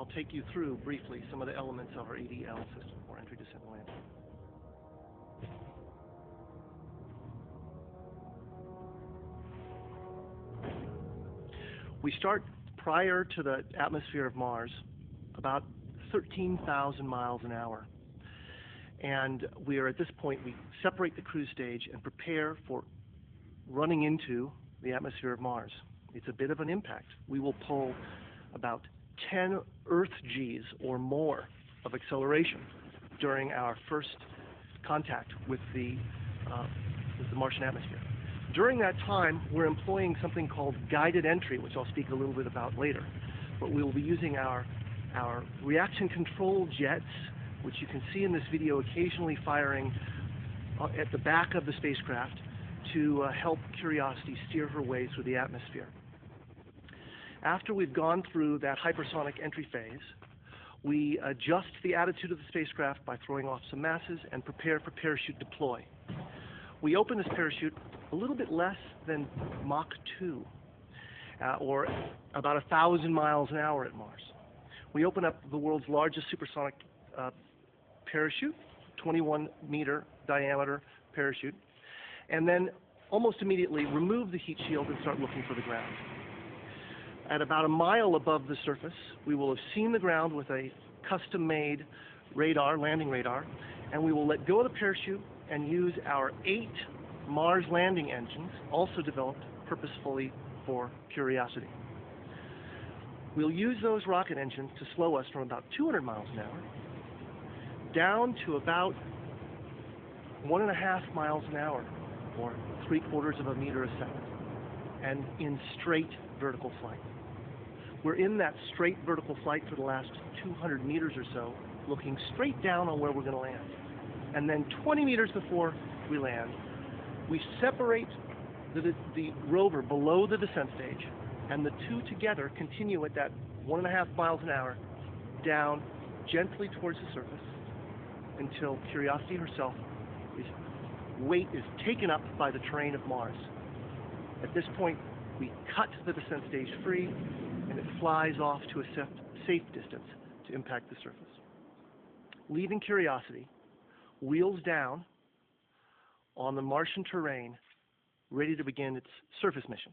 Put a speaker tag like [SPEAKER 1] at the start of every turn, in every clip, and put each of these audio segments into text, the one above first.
[SPEAKER 1] I'll take you through briefly some of the elements of our ADL system, or entry, descent, and landing. We start prior to the atmosphere of Mars, about 13,000 miles an hour. And we are at this point, we separate the cruise stage and prepare for running into the atmosphere of Mars. It's a bit of an impact. We will pull about 10 Earth Gs or more of acceleration during our first contact with the Martian atmosphere. During that time, we're employing something called guided entry, which I'll speak a little bit about later. But we will be using our reaction control jets, which you can see in this video occasionally firing at the back of the spacecraft to help Curiosity steer her way through the atmosphere. After we've gone through that hypersonic entry phase, we adjust the attitude of the spacecraft by throwing off some masses and prepare for parachute deploy. We open this parachute a little bit less than Mach 2, or about 1,000 miles an hour at Mars. We open up the world's largest supersonic parachute, 21-meter diameter parachute, and then almost immediately remove the heat shield and start looking for the ground. At about a mile above the surface, we will have seen the ground with a custom-made radar, landing radar, and we will let go of the parachute and use our 8 Mars landing engines, also developed purposefully for Curiosity. We'll use those rocket engines to slow us from about 200 miles an hour down to about 1.5 miles an hour, or 3/4 of a meter a second, and in straight vertical flight. We're in that straight vertical flight for the last 200 meters or so, looking straight down on where we're going to land. And then 20 meters before we land, we separate the rover below the descent stage, and the two together continue at that 1.5 miles an hour down gently towards the surface until Curiosity herself weight is taken up by the terrain of Mars. At this point, we cut the descent stage free, and it flies off to a safe distance to impact the surface. Leaving Curiosity, wheels down on the Martian terrain, ready to begin its surface mission.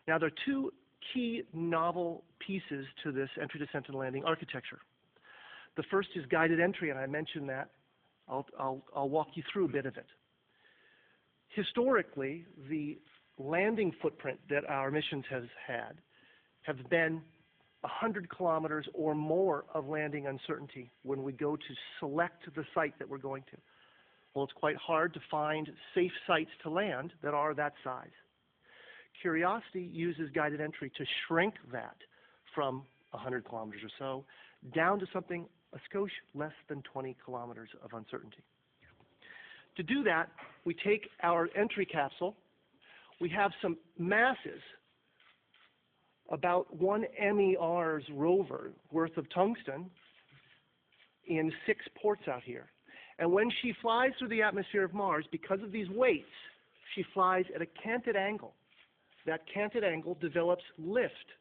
[SPEAKER 1] Now, there are two key novel pieces to this entry, descent, and landing architecture. The first is guided entry, and I mentioned that. I'll walk you through a bit of it. Historically, the landing footprint that our missions have been 100 kilometers or more of landing uncertainty when we go to select the site that we're going to. Well, it's quite hard to find safe sites to land that are that size. Curiosity uses guided entry to shrink that from 100 kilometers or so down to something a skosh less than 20 kilometers of uncertainty. To do that, we take our entry capsule. We have some masses, about 1 MER's Rover worth of tungsten in 6 ports out here. And when she flies through the atmosphere of Mars, because of these weights, she flies at a canted angle. That canted angle develops lift.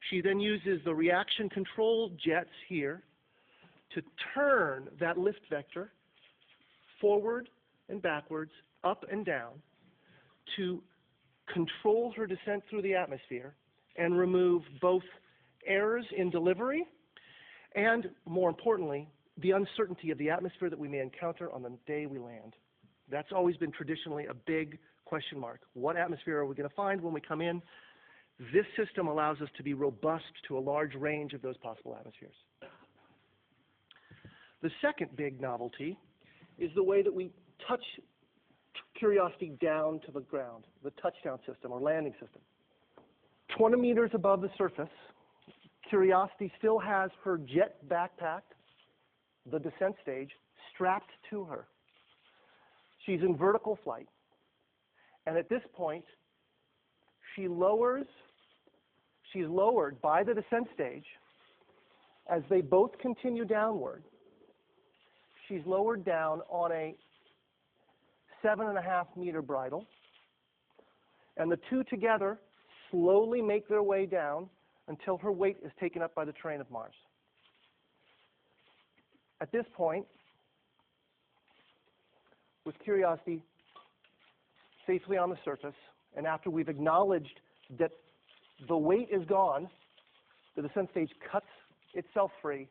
[SPEAKER 1] She then uses the reaction control jets here to turn that lift vector forward and backwards, up and down, to control her descent through the atmosphere and remove both errors in delivery and, more importantly, the uncertainty of the atmosphere that we may encounter on the day we land. That's always been traditionally a big question mark. What atmosphere are we going to find when we come in? This system allows us to be robust to a large range of those possible atmospheres. The second big novelty is the way that we touch Curiosity down to the ground, the touchdown system or landing system. 20 meters above the surface, Curiosity still has her jet backpack, the descent stage, strapped to her. She's in vertical flight. And at this point, she's lowered by the descent stage. As they both continue downward, she's lowered down on a 7.5 meter bridle, and the two together slowly make their way down until her weight is taken up by the terrain of Mars. At this point, with Curiosity safely on the surface, and after we've acknowledged that the weight is gone, the descent stage cuts itself free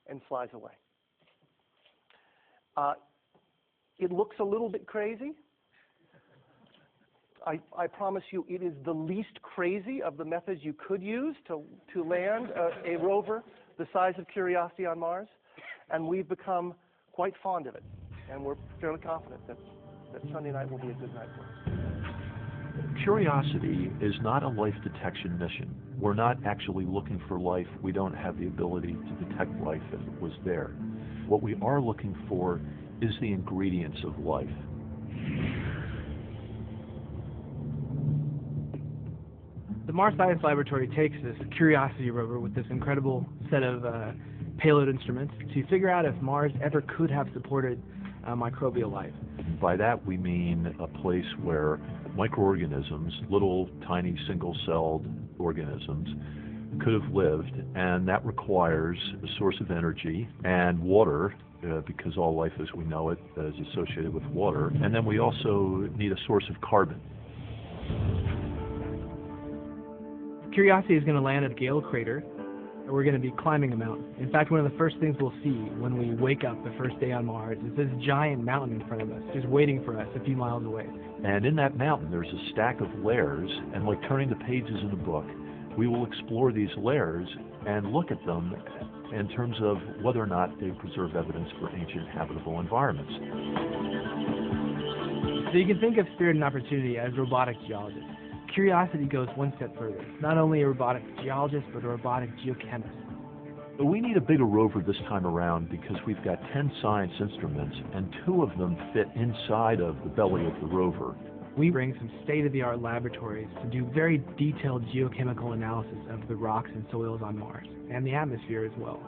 [SPEAKER 1] and flies away. It looks a little bit crazy. I promise you it is the least crazy of the methods you could use to land a rover the size of Curiosity on Mars, and we've become quite fond of it, and we're fairly confident that Sunday night will be a good night for us.
[SPEAKER 2] Curiosity is not a life detection mission. We're not actually looking for life. We don't have the ability to detect life if it was there. What we are looking for is the ingredients of life.
[SPEAKER 3] The Mars Science Laboratory takes this Curiosity rover with this incredible set of payload instruments to figure out if Mars ever could have supported microbial life.
[SPEAKER 2] By that we mean a place where microorganisms, little tiny single-celled organisms, could have lived, and that requires a source of energy and water, because all life as we know it is associated with water, and then we also need a source of carbon.
[SPEAKER 3] Curiosity is going to land at Gale Crater, and we're going to be climbing a mountain. In fact, one of the first things we'll see when we wake up the first day on Mars is this giant mountain in front of us, just waiting for us a few miles away.
[SPEAKER 2] And in that mountain there's a stack of layers, and like turning the pages in a book, we will explore these layers and look at them in terms of whether or not they preserve evidence for ancient habitable environments.
[SPEAKER 3] So you can think of Spirit and Opportunity as robotic geologists. Curiosity goes one step further. Not only a robotic geologist, but a robotic geochemist.
[SPEAKER 2] But we need a bigger rover this time around because we've got 10 science instruments, and 2 of them fit inside of the belly of the rover.
[SPEAKER 3] We bring some state-of-the-art laboratories to do very detailed geochemical analysis of the rocks and soils on Mars, and the atmosphere as well.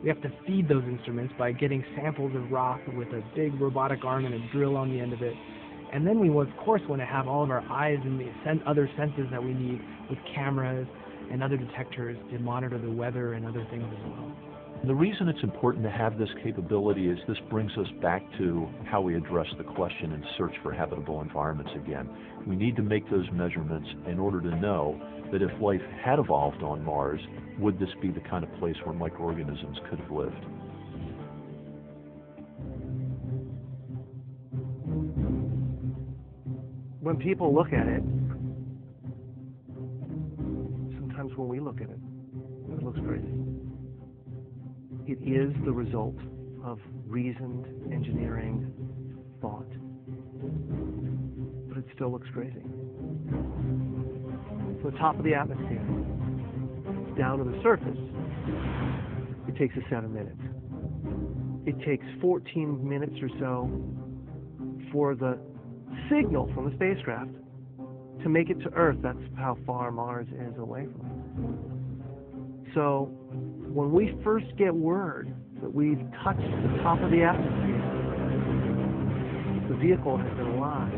[SPEAKER 3] We have to feed those instruments by getting samples of rock with a big robotic arm and a drill on the end of it. And then we, of course, want to have all of our eyes and the other senses that we need with cameras and other detectors to monitor the weather and other things as well.
[SPEAKER 2] The reason it's important to have this capability is this brings us back to how we address the question and search for habitable environments again. We need to make those measurements in order to know that if life had evolved on Mars, would this be the kind of place where microorganisms could have lived?
[SPEAKER 1] When people look at it, sometimes when we look at it, it looks crazy. It is the result of reasoned engineering thought, but it still looks crazy. From the top of the atmosphere down to the surface, it takes us 7 minutes. It takes 14 minutes or so for the signal from the spacecraft to make it to Earth. That's how far Mars is away from us. So when we first get word that we've touched the top of the atmosphere, the vehicle has been alive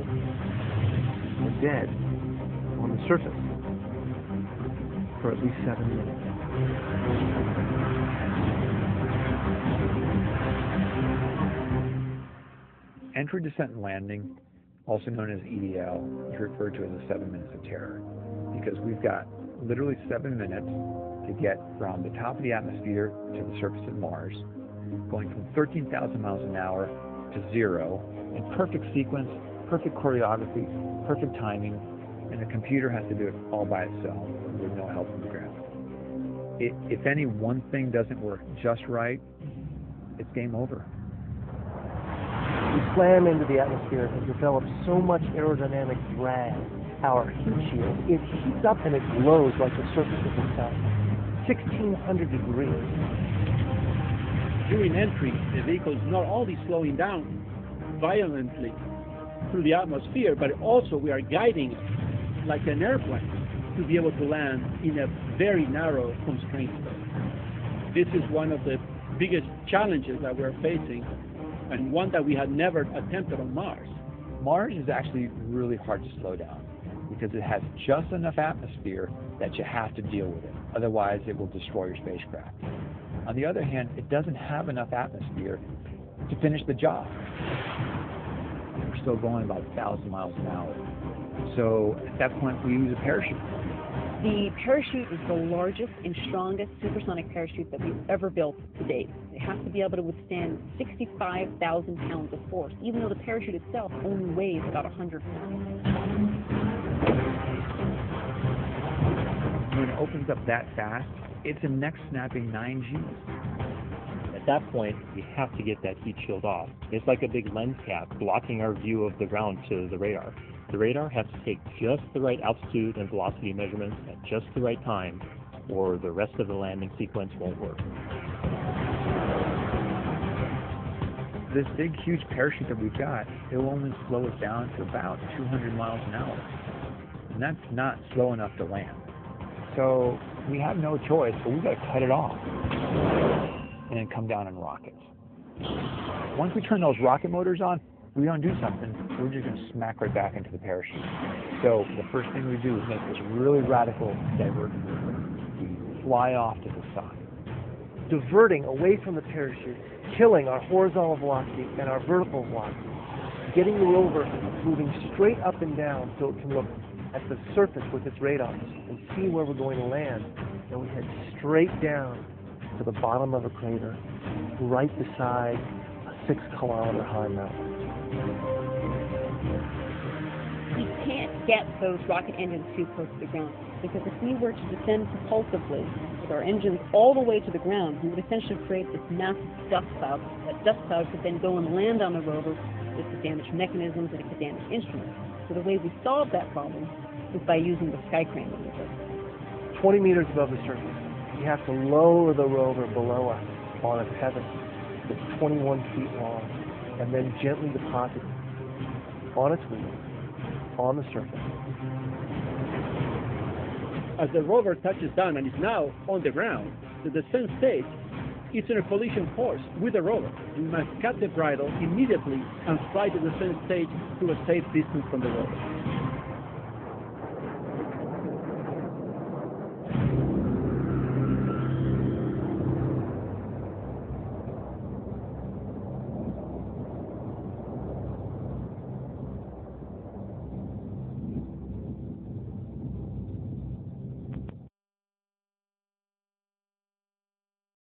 [SPEAKER 1] or dead on the surface for at least 7 minutes.
[SPEAKER 4] Entry, descent, and landing, also known as EDL, is referred to as the 7 minutes of terror, because we've got literally 7 minutes to get from the top of the atmosphere to the surface of Mars, going from 13,000 miles an hour to 0 in perfect sequence, perfect choreography, perfect timing, and the computer has to do it all by itself with no help from the ground. If any one thing doesn't work just right, it's game over.
[SPEAKER 1] We slam into the atmosphere and develop so much aerodynamic drag. Our heat shield, it heats up and it glows like the surface of the sun. 1,600 degrees.
[SPEAKER 5] During entry, the vehicle is not only slowing down violently through the atmosphere, but also we are guiding it like an airplane to be able to land in a very narrow constraint space. This is one of the biggest challenges that we're facing, and one that we had never attempted on Mars.
[SPEAKER 4] Mars is actually really hard to slow down because it has just enough atmosphere that you have to deal with it. Otherwise, it will destroy your spacecraft. On the other hand, it doesn't have enough atmosphere to finish the job. We're still going about 1,000 miles an hour. So at that point, we use a parachute.
[SPEAKER 6] The parachute is the largest and strongest supersonic parachute that we've ever built to date. It has to be able to withstand 65,000 pounds of force, even though the parachute itself only weighs about 100 pounds.
[SPEAKER 4] When it opens up that fast, it's a neck-snapping 9 Gs.
[SPEAKER 7] At that point, we have to get that heat shield off. It's like a big lens cap blocking our view of the ground to the radar. The radar has to take just the right altitude and velocity measurements at just the right time, or the rest of the landing sequence won't work.
[SPEAKER 4] This big, huge parachute that we've got, it will only slow us down to about 200 miles an hour. And that's not slow enough to land. So we have no choice, but we've got to cut it off and then come down in rockets. Once we turn those rocket motors on, we don't do something, we're just going to smack right back into the parachute. So the first thing we do is make this really radical divergence. We fly off to the side.
[SPEAKER 1] Diverting away from the parachute, killing our horizontal velocity and our vertical velocity, getting the rover moving straight up and down so it can look at the surface with its radars and see where we're going to land. And we head straight down to the bottom of a crater, right beside a 6-kilometer high mountain.
[SPEAKER 6] We can't get those rocket engines too close to the ground, because if we were to descend propulsively with our engines all the way to the ground, we would essentially create this massive dust cloud. That dust cloud could then go and land on the rover. It could damage mechanisms and it could damage instruments. So the way we solve that problem is by using the sky crane that we built.
[SPEAKER 1] 20 meters above the surface, we have to lower the rover below us on a tether that's 21 feet long, and then gently deposit on its wheels on the surface.
[SPEAKER 5] As the rover touches down and is now on the ground, the descent stage is in a collision course with the rover. We must cut the bridle immediately and fly the descent stage to a safe distance from the rover.